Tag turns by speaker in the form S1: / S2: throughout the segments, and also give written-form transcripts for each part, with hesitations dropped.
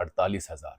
S1: 48,000।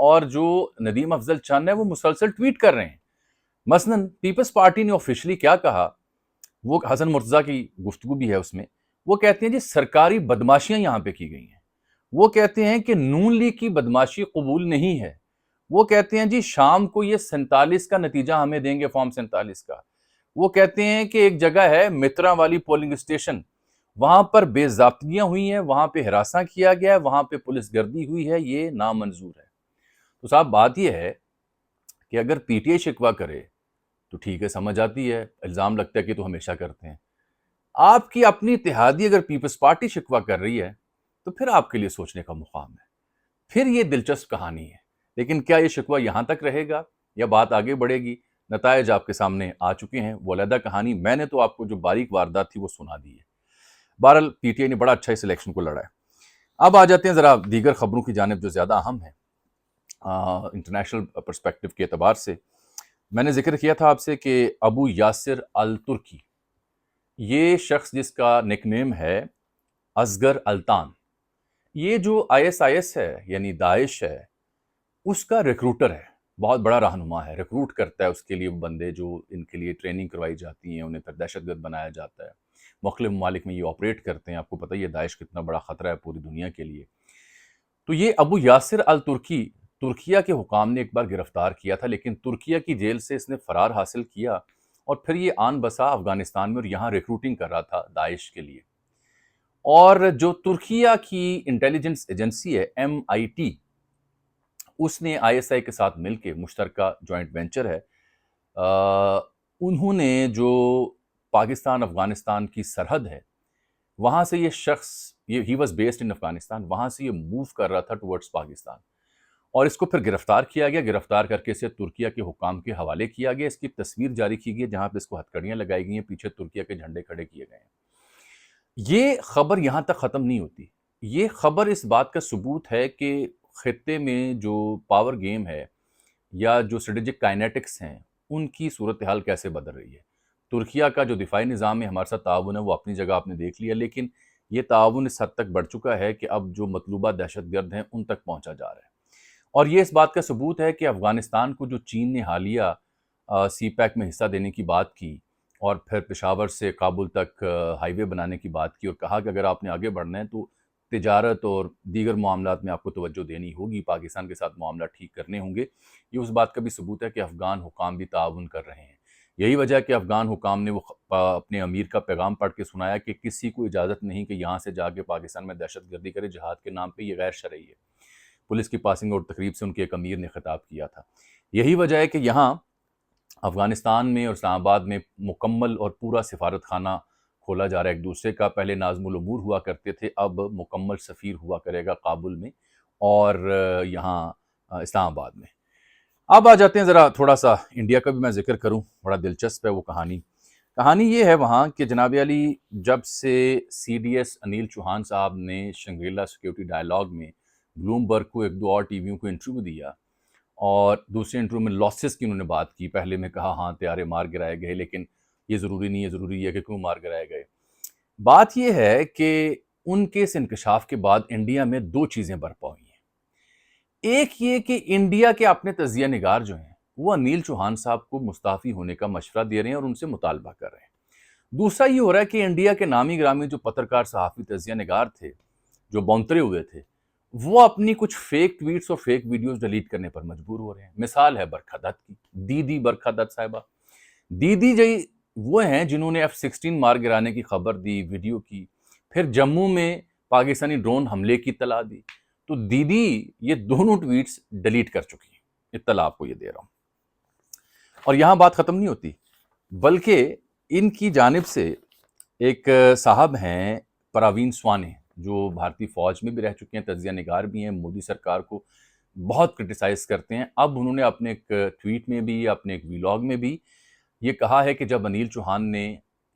S1: اور جو ندیم افضل چند ہے وہ مسلسل ٹویٹ کر رہے ہیں. مثلاً پیپلز پارٹی نے آفیشلی کیا کہا، وہ حسن مرتضیٰ کی گفتگو بھی ہے اس میں، وہ کہتے ہیں جی سرکاری بدماشیاں یہاں پہ کی گئی ہیں. وہ کہتے ہیں کہ نون لیگ کی بدماشی قبول نہیں ہے. وہ کہتے ہیں جی شام کو یہ 47 کا نتیجہ ہمیں دیں گے، فارم 47 کا. وہ کہتے ہیں کہ ایک جگہ ہے مترا والی پولنگ اسٹیشن، وہاں پر بے ضابطگیاں ہوئی ہیں، وہاں پہ ہراساں کیا گیا ہے، وہاں پہ پولیس گردی ہوئی ہے، یہ نامنظور ہے. تو صاحب بات یہ ہے کہ اگر پی ٹی آئی شکوہ کرے تو ٹھیک ہے، سمجھ آتی ہے، الزام لگتا ہے کہ تو ہمیشہ کرتے ہیں. آپ کی اپنی اتحادی اگر پیپلز پارٹی شکوہ کر رہی ہے تو پھر آپ کے لیے سوچنے کا مقام ہے، پھر یہ دلچسپ کہانی ہے. لیکن کیا یہ شکوہ یہاں تک رہے گا یا بات آگے بڑھے گی؟ نتائج آپ کے سامنے آ چکے ہیں، وہ علیحدہ کہانی. میں نے تو آپ کو جو باریک واردات تھی وہ سنا دی ہے. بہرحال پی ٹی آئی نے بڑا اچھا اس الیکشن کو لڑا ہے. اب آ جاتے ہیں ذرا دیگر خبروں کی جانب جو زیادہ اہم ہیں انٹرنیشنل پرسپیکٹو کے اعتبار سے. میں نے ذکر کیا تھا آپ سے کہ ابو یاسر الترکی، یہ شخص جس کا نک نیم ہے اصغر الطان، یہ جو ISIS ہے یعنی داعش ہے اس کا ریکروٹر ہے، بہت بڑا رہنما ہے. ریکروٹ کرتا ہے اس کے لیے وہ بندے جو ان کے لیے ٹریننگ کروائی جاتی ہیں، انہیں پھر دہشت گرد بنایا جاتا ہے. مختلف ممالک میں یہ آپریٹ کرتے ہیں. آپ کو پتہ ہی ہے داعش کتنا بڑا خطرہ ہے پوری دنیا کے لیے. تو یہ ابو یاسر الترکی ترکیہ کے حکام نے ایک بار گرفتار کیا تھا، لیکن ترکیہ کی جیل سے اس نے فرار حاصل کیا اور پھر یہ آن بسا افغانستان میں اور یہاں ریکروٹنگ کر رہا تھا داعش کے لیے. اور جو ترکیہ کی انٹیلیجنس ایجنسی ہے MIT، اس نے ISI کے ساتھ مل کے مشترکہ جوائنٹ وینچر ہے، انہوں نے جو پاکستان افغانستان کی سرحد ہے وہاں سے یہ شخص، یہ he was based in Afghanistan, وہاں سے یہ موو کر رہا تھا ٹورڈز پاکستان، اور اس کو پھر گرفتار کیا گیا. گرفتار کر کے اسے ترکیہ کے حکام کے حوالے کیا گیا. اس کی تصویر جاری کی گئی جہاں پہ اس کو ہتھکڑیاں لگائی گئی ہیں، پیچھے ترکیہ کے جھنڈے کھڑے کیے گئے ہیں. یہ خبر یہاں تک ختم نہیں ہوتی. یہ خبر اس بات کا ثبوت ہے کہ خطے میں جو پاور گیم ہے یا جو اسٹریٹجک کائنیٹکس ہیں ان کی صورتحال کیسے بدل رہی ہے. ترکیہ کا جو دفاعی نظام ہے، ہمارے ساتھ تعاون ہے، وہ اپنی جگہ آپ نے دیکھ لیا، لیکن یہ تعاون اس حد تک بڑھ چکا ہے کہ اب جو مطلوبہ دہشت گرد ہیں ان تک پہنچا جا رہا ہے. اور یہ اس بات کا ثبوت ہے کہ افغانستان کو جو چین نے حالیہ CPEC میں حصہ دینے کی بات کی اور پھر پشاور سے کابل تک ہائی وے بنانے کی بات کی اور کہا کہ اگر آپ نے آگے بڑھنا ہے تو تجارت اور دیگر معاملات میں آپ کو توجہ دینی ہوگی، پاکستان کے ساتھ معاملات ٹھیک کرنے ہوں گے. یہ اس بات کا بھی ثبوت ہے کہ افغان حکام بھی تعاون کر رہے ہیں. یہی وجہ ہے کہ افغان حکام نے وہ اپنے امیر کا پیغام پڑھ کے سنایا کہ کسی کو اجازت نہیں کہ یہاں سے جا کے پاکستان میں دہشت گردی کرے، جہاد کے نام پہ، یہ غیر شرعی ہے. پولیس کی پاسنگ اور تقریب سے ان کے ایک امیر نے خطاب کیا تھا. یہی وجہ ہے کہ یہاں افغانستان میں اور اسلام آباد میں مکمل اور پورا سفارت خانہ کھولا جا رہا ہے ایک دوسرے کا. پہلے ناظم الامور ہوا کرتے تھے، اب مکمل سفیر ہوا کرے گا کابل میں اور یہاں اسلام آباد میں. اب آ جاتے ہیں ذرا تھوڑا سا انڈیا کا بھی میں ذکر کروں، بڑا دلچسپ ہے وہ کہانی یہ ہے وہاں کہ جناب علی جب سے CDS انیل چوہان صاحب نے شنگریلا سیکیورٹی ڈائلاگ میں بلومبرگ کو ایک دو اور ٹی ویوں کو انٹرویو دیا اور دوسرے انٹرویو میں لاسز کی انہوں نے بات کی. پہلے میں کہا ہاں طیارے مار گرائے گئے، لیکن یہ ضروری نہیں ہے، ضروری ہے کہ کیوں مار گرائے گئے. بات یہ ہے کہ ان کے اس انکشاف کے بعد انڈیا میں دو چیزیں برپا ہوئی ہیں. ایک یہ کہ انڈیا کے اپنے تجزیہ نگار جو ہیں وہ انیل چوہان صاحب کو مستعفی ہونے کا مشورہ دے رہے ہیں اور ان سے مطالبہ کر رہے ہیں. دوسرا یہ ہو رہا ہے کہ انڈیا کے نامی گرامی جو پترکار صحافی تجزیہ نگار تھے جو بونترے ہوئے تھے، وہ اپنی کچھ فیک ٹویٹس اور فیک ویڈیوز ڈیلیٹ کرنے پر مجبور ہو رہے ہیں. مثال ہے برکھا دت کی، دیدی برکھا دت صاحبہ. دیدی جی وہ ہیں جنہوں نے F-16 مار گرانے کی خبر دی، ویڈیو کی، پھر جموں میں پاکستانی ڈرون حملے کی اطلاع دی. تو دیدی یہ دونوں ٹویٹس ڈیلیٹ کر چکی ہیں، اطلاع آپ کو یہ دے رہا ہوں. اور یہاں بات ختم نہیں ہوتی، بلکہ ان کی جانب سے ایک صاحب ہیں پراوین سوانے، جو بھارتی فوج میں بھی رہ چکے ہیں، تجزیہ نگار بھی ہیں، مودی سرکار کو بہت کرٹیسائز کرتے ہیں. اب انہوں نے اپنے ایک ٹویٹ میں بھی، اپنے ایک ویلاگ میں بھی یہ کہا ہے کہ جب انیل چوہان نے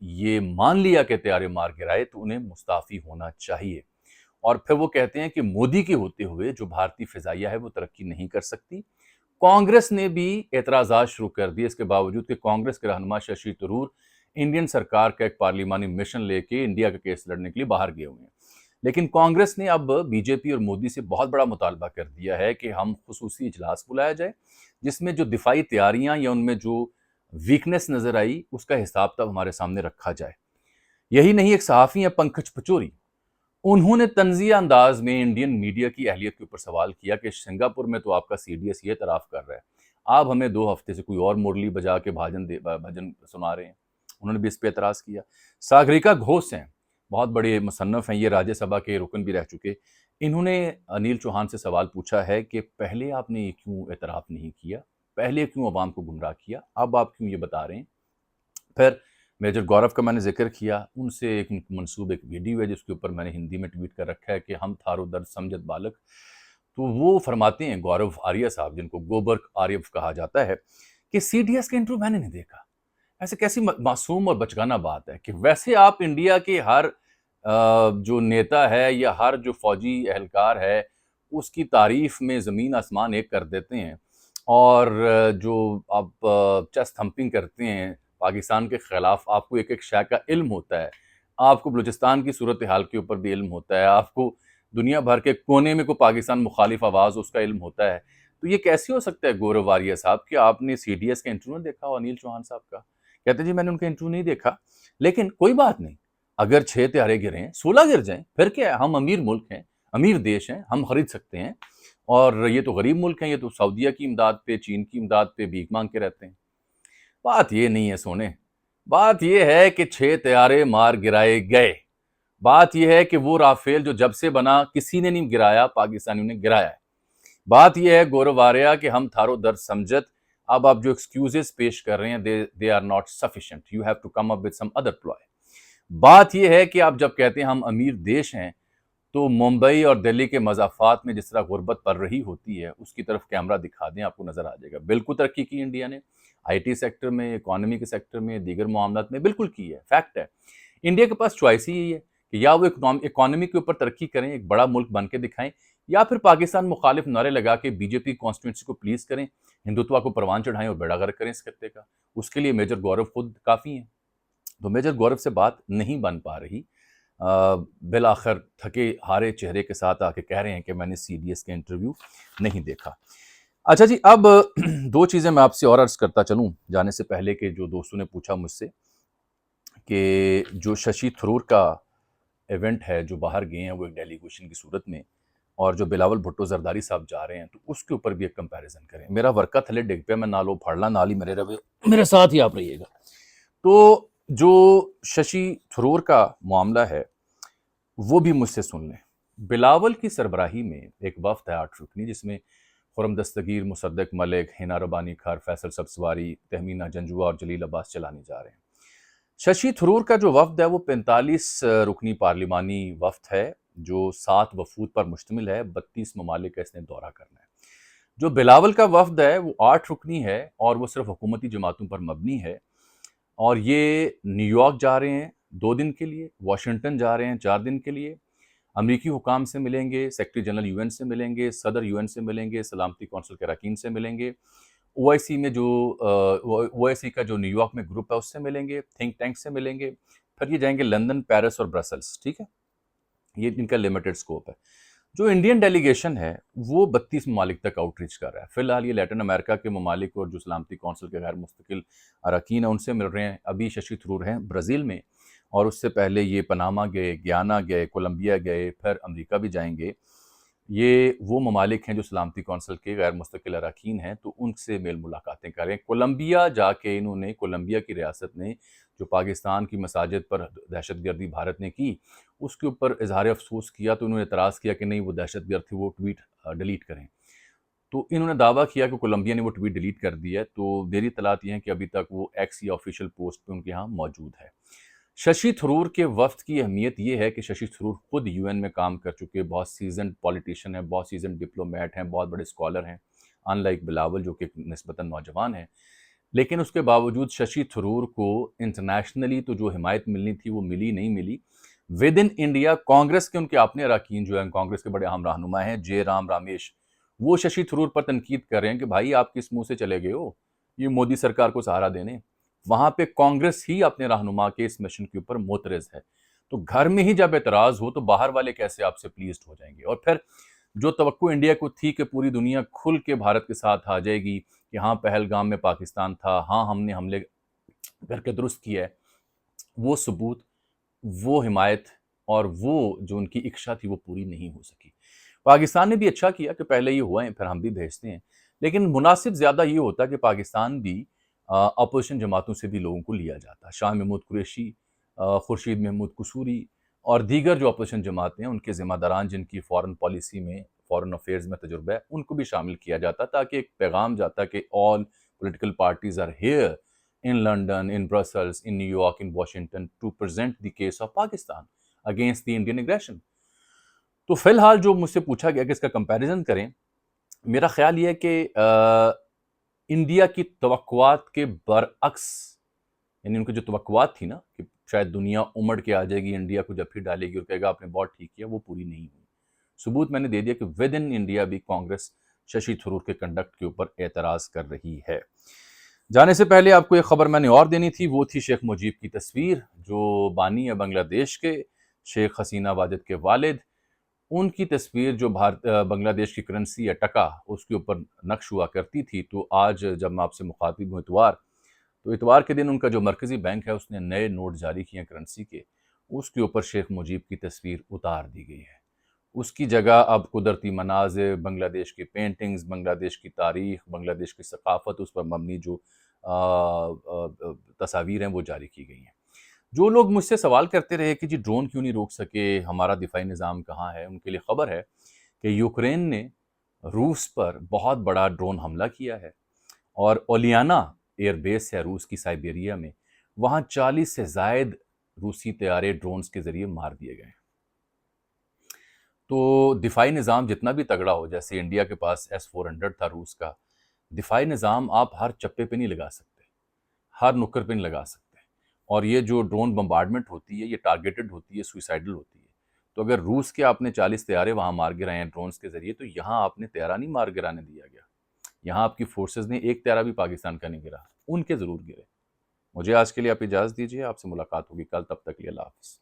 S1: یہ مان لیا کہ طیارے مار گرائے تو انہیں مستعفی ہونا چاہیے. اور پھر وہ کہتے ہیں کہ مودی کے ہوتے ہوئے جو بھارتی فضائیہ ہے وہ ترقی نہیں کر سکتی. کانگریس نے بھی اعتراضات شروع کر دیے، اس کے باوجود کہ کانگریس کے رہنما ششی تھرور انڈین سرکار کا ایک پارلیمانی مشن لے کے انڈیا کا کیس لڑنے کے لیے باہر گئے ہوئے ہیں. لیکن کانگریس نے اب بی جے پی اور مودی سے بہت بڑا مطالبہ کر دیا ہے کہ ہم خصوصی اجلاس بلایا جائے جس میں جو دفاعی تیاریاں یا ان میں جو ویکنس نظر آئی اس کا حساب تب ہمارے سامنے رکھا جائے۔ یہی نہیں، ایک صحافی ہیں پنکج پچوری، انہوں نے طنزیہ انداز میں انڈین میڈیا کی اہلیت کے اوپر سوال کیا کہ سنگاپور میں تو آپ کا سی ڈی ایس یہ اعتراف کر رہا ہے، آپ ہمیں 2 ہفتے سے کوئی اور مرلی بجا کے بھجن سنا رہے ہیں۔ انہوں نے بھی اس پہ اعتراض کیا۔ ساگریکا گھوش ہیں، بہت بڑے مصنف ہیں، یہ راجیہ سبھا کے رکن بھی رہ چکے، انہوں نے انیل چوہان سے سوال پوچھا ہے کہ پہلے آپ نے یہ کیوں اعتراف نہیں کیا، پہلے کیوں عوام کو گمراہ کیا، اب آپ کیوں یہ بتا رہے ہیں؟ پھر میجر گورو کا میں نے ذکر کیا، ان سے ایک منسوب ایک ویڈیو ہے جس کے اوپر میں نے ہندی میں ٹویٹ کر رکھا ہے کہ ہم تھارو درد سمجھت بالک، تو وہ فرماتے ہیں گورو آریہ صاحب، جن کو گوبرک آریہ کہا جاتا ہے، کہ سی ڈی ایس کا انٹرویو میں نے نہیں دیکھا۔ ایسے کیسی معصوم اور بچگانہ بات ہے کہ ویسے آپ انڈیا کے ہر جو نیتا ہے یا ہر جو فوجی اہلکار ہے اس کی تعریف میں زمین آسمان ایک کر دیتے ہیں، اور جو آپ چیسٹ تھمپنگ کرتے ہیں پاکستان کے خلاف، آپ کو ایک ایک شے کا علم ہوتا ہے، آپ کو بلوچستان کی صورتحال کے اوپر بھی علم ہوتا ہے، آپ کو دنیا بھر کے کونے میں کوئی پاکستان مخالف آواز اس کا علم ہوتا ہے، تو یہ کیسے ہو سکتا ہے گورو آریہ صاحب کہ آپ نے سی ڈی ایس کا انٹرویو نہیں دیکھا ہو انیل چوہان صاحب کا؟ کہتے ہیں جی میں نے ان کا انٹرویو نہیں دیکھا، لیکن کوئی بات نہیں، اگر 6 طیارے گریں 16 گر جائیں پھر کیا ہے، ہم امیر ملک ہیں، امیر دیش ہیں، ہم خرید سکتے ہیں، اور یہ تو غریب ملک ہیں، یہ تو سعودیہ کی امداد پہ، چین کی امداد پہ بھیک مانگ کے رہتے ہیں۔ بات یہ نہیں ہے سونے، بات یہ ہے کہ 6 طیارے مار گرائے گئے، بات یہ ہے کہ وہ رافیل جو جب سے بنا کسی نے نہیں گرایا، پاکستانیوں نے گرایا ہے۔ بات یہ ہے گورو آریہ کہ ہم تھارو درد سمجھت، اب آپ جو ایکسکیوزز پیش کر رہے ہیں they are not sufficient, you have to come up with some other ploy۔ بات یہ ہے کہ آپ جب کہتے ہیں ہم امیر دیش ہیں تو ممبئی اور دہلی کے مضافات میں جس طرح غربت پڑ رہی ہوتی ہے اس کی طرف کیمرہ دکھا دیں، آپ کو نظر آ جائے گا۔ بالکل ترقی کی انڈیا نے، آئی ٹی سیکٹر میں، اکانومی کے سیکٹر میں، دیگر معاملات میں بالکل کی ہے، فیکٹ ہے۔ انڈیا کے پاس چوائس ہی یہی ہے کہ یا وہ اکانومی کے اوپر ترقی کریں، ایک بڑا ملک بن کے دکھائیں، یا پھر پاکستان مخالف نعرے لگا کے بی جے پی کانسٹیٹوئنسی کو پلیز کریں، ہندوتوا کو پروان چڑھائیں اور بیڑا غرق کریں اس خطے کا۔ اس کے لیے میجر گورو خود کافی ہیں۔ تو میجر گورو سے بات نہیں بن پا رہی، بالآخر تھکے ہارے چہرے کے ساتھ آ کے کہہ رہے ہیں کہ میں نے سی ڈی ایس کا انٹرویو نہیں دیکھا۔ اچھا جی، اب 2 چیزیں میں آپ سے اور عرض کرتا چلوں جانے سے پہلے، کہ جو دوستوں نے پوچھا مجھ سے کہ جو ششی تھرور کا ایونٹ ہے، جو باہر گئے ہیں وہ ایک ڈیلیگیشن کی صورت میں، اور جو بلاول بھٹو زرداری صاحب جا رہے ہیں، تو اس کے اوپر بھی ایک کمپیریزن کریں۔ میرا ورقہ تھلے ڈگ پہ، میں نالو پھاڑلا نالی میرے روے، میرے ساتھ ہی آپ رہیے گا۔ تو جو ششی تھرور کا معاملہ ہے وہ بھی مجھ سے سن لیں۔ بلاول کی سربراہی میں ایک وفد ہے 8 رکنی، جس میں خرم دستگیر، مصدق ملک، ہینا ربانی کھر، فیصل سبزواری، تہمینہ جنجوعہ اور جلیل عباس چلانی جا رہے ہیں۔ ششی تھرور کا جو وفد ہے وہ 45 رکنی پارلیمانی وفد ہے، جو 7 وفود پر مشتمل ہے، 32 ممالک کا اس نے دورہ کرنا ہے۔ جو بلاول کا وفد ہے وہ 8 رکنی ہے اور وہ صرف حکومتی جماعتوں پر مبنی ہے، اور یہ نیو یارک جا رہے ہیں 2 دن کے لیے، واشنگٹن جا رہے ہیں 4 دن کے لیے، امریکی حکام سے ملیں گے، سیکرٹری جنرل یو این سے ملیں گے، صدر یو این سے ملیں گے، سلامتی کونسل کے اراکین سے ملیں گے، او آئی سی میں جو او آئی سی کا جو نیو یارک میں گروپ ہے اس سے ملیں گے، تھنک ٹینک سے ملیں گے، پھر یہ جائیں گے لندن، پیرس اور برسلس، ٹھیک ہے؟ یہ ان کا لمیٹڈ سکوپ ہے۔ جو انڈین ڈیلیگیشن ہے وہ 32 ممالک تک آؤٹ ریچ کر رہا ہے۔ فی الحال یہ لیٹن امریکہ کے ممالک اور جو سلامتی کونسل کے غیر مستقل اراکین ہیں ان سے مل رہے ہیں۔ ابھی ششی تھرور ہیں برازیل میں، اور اس سے پہلے یہ پاناما گئے، گیانا گئے، کولمبیا گئے، پھر امریکہ بھی جائیں گے۔ یہ وہ ممالک ہیں جو سلامتی کونسل کے غیر مستقل اراکین ہیں، تو ان سے میل ملاقاتیں کریں۔ کولمبیا جا کے انہوں نے، کولمبیا کی ریاست نے جو پاکستان کی مساجد پر دہشت گردی بھارت نے کی، اس کے اوپر اظہار افسوس کیا، تو انہوں نے اعتراض کیا کہ نہیں وہ دہشت گرد تھی، وہ ٹویٹ ڈیلیٹ کریں۔ تو انہوں نے دعویٰ کیا کہ کولمبیا نے وہ ٹویٹ ڈیلیٹ کر دی ہے، تو میری اطلاعات یہ ہیں کہ ابھی تک وہ ایکس یا آفیشیل پوسٹ پہ ان کے ہاں موجود ہے۔ ششی تھرور کے وفد کی اہمیت یہ ہے کہ ششی تھرور خود یو این میں کام کر چکے، بہت سیزنڈ پولیٹیشین ہیں، بہت سیزنڈ ڈپلومیٹ ہیں، بہت بڑے اسکالر ہیں، ان لائک بلاول جو کہ نسبتاً نوجوان ہیں۔ لیکن اس کے باوجود ششی تھرور کو انٹرنیشنلی تو جو حمایت ملنی تھی وہ نہیں ملی۔ ود ان انڈیا کانگریس کے ان کے اپنے اراکین جو ہیں، کانگریس کے بڑے اہم رہنما ہیں جے رام رامیش، وہ ششی تھرور پر تنقید کر رہے ہیں کہ بھائی آپ کس منہ سے چلے گئے ہو یہ مودی سرکار کو سہارا دینے۔ وہاں پہ کانگریس ہی اپنے رہنما کے اس مشن کے اوپر معترض ہے۔ تو گھر میں ہی جب اعتراض ہو تو باہر والے کیسے آپ سے پلیزڈ ہو جائیں گے؟ اور پھر جو توقع انڈیا کو تھی کہ پوری دنیا کھل کے بھارت کے ساتھ آ جائے گی کہ ہاں پہلگام میں پاکستان تھا، ہاں ہم نے حملے کر کے درست کیا ہے، وہ ثبوت، وہ حمایت اور وہ جو ان کی اکشا تھی وہ پوری نہیں ہو سکی۔ پاکستان نے بھی اچھا کیا کہ پہلے یہ ہوا ہے پھر ہم بھی بھیجتے ہیں، لیکن مناسب زیادہ یہ ہوتا کہ پاکستان بھی اپوزیشن جماعتوں سے بھی لوگوں کو لیا جاتا۔ شاہ محمود قریشی، خورشید محمود قصوری اور دیگر جو اپوزیشن جماعتیں ہیں ان کے ذمہ داران جن کی فورن پالیسی میں، فورن افیئرز میں تجربہ ہے، ان کو بھی شامل کیا جاتا تاکہ ایک پیغام جاتا کہ all political parties are here in London, in Brussels, in New York, in Washington to present the case of Pakistan against the Indian aggression۔ تو فی الحال جو مجھ سے پوچھا گیا کہ اس کا کمپیریزن کریں، میرا خیال یہ ہے کہ انڈیا کی توقعات کے برعکس، یعنی ان کی جو توقعات تھی نا کہ شاید دنیا امڑ کے آ جائے گی انڈیا کو جب پھر ڈالے گی اور کہے گا آپ نے بہت ٹھیک کیا، وہ پوری نہیں ہوئی۔ ثبوت میں نے دے دیا کہ ود ان انڈیا بھی کانگریس ششی تھرور کے کنڈکٹ کے اوپر اعتراض کر رہی ہے۔ جانے سے پہلے آپ کو ایک خبر میں نے اور دینی تھی، وہ تھی شیخ مجیب کی تصویر جو بانی ہے بنگلہ دیش کے، شیخ حسینہ واجد کے والد، ان کی تصویر جو بنگلہ دیش کی کرنسی ہے ٹکا، اس کے اوپر نقش ہوا کرتی تھی۔ تو آج جب میں آپ سے مخاطب ہوں تو اتوار کے دن ان کا جو مرکزی بینک ہے اس نے نئے نوٹ جاری کیے ہیں کرنسی کے، اس کے اوپر شیخ مجیب کی تصویر اتار دی گئی ہے۔ اس کی جگہ اب قدرتی مناظر، بنگلہ دیش کی پینٹنگز، بنگلہ دیش کی تاریخ، بنگلہ دیش کی ثقافت، اس پر مبنی جو تصاویر ہیں وہ جاری کی گئی ہیں۔ جو لوگ مجھ سے سوال کرتے رہے کہ جی ڈرون کیوں نہیں روک سکے، ہمارا دفاعی نظام کہاں ہے، ان کے لیے خبر ہے کہ یوکرین نے روس پر بہت بڑا ڈرون حملہ کیا ہے، اور اولیانا ایئر بیس ہے روس کی سائبیریا میں، وہاں 40 سے زائد روسی طیارے ڈرونز کے ذریعے مار دیے گئے۔ تو دفاعی نظام جتنا بھی تگڑا ہو، جیسے انڈیا کے پاس S-400 تھا روس کا، دفاعی نظام آپ ہر چپے پہ نہیں لگا سکتے، ہر نکر پہ نہیں لگا سکتے، اور یہ جو ڈرون بمبارڈمنٹ ہوتی ہے یہ ٹارگیٹڈ ہوتی ہے، سوئسائڈل ہوتی ہے۔ تو اگر روس کے آپ نے 40 طیارے وہاں مار گرائے ہیں ڈرونز کے ذریعے، تو یہاں آپ نے طیارہ نہیں مار گرانے دیا گیا، یہاں آپ کی فورسز نے ایک طیارہ بھی پاکستان کا نہیں گرا، ان کے ضرور گرے۔ مجھے آج کے لیے آپ اجازت دیجیے، آپ سے ملاقات ہوگی کل، تب تک کے لیے اللہ حافظ۔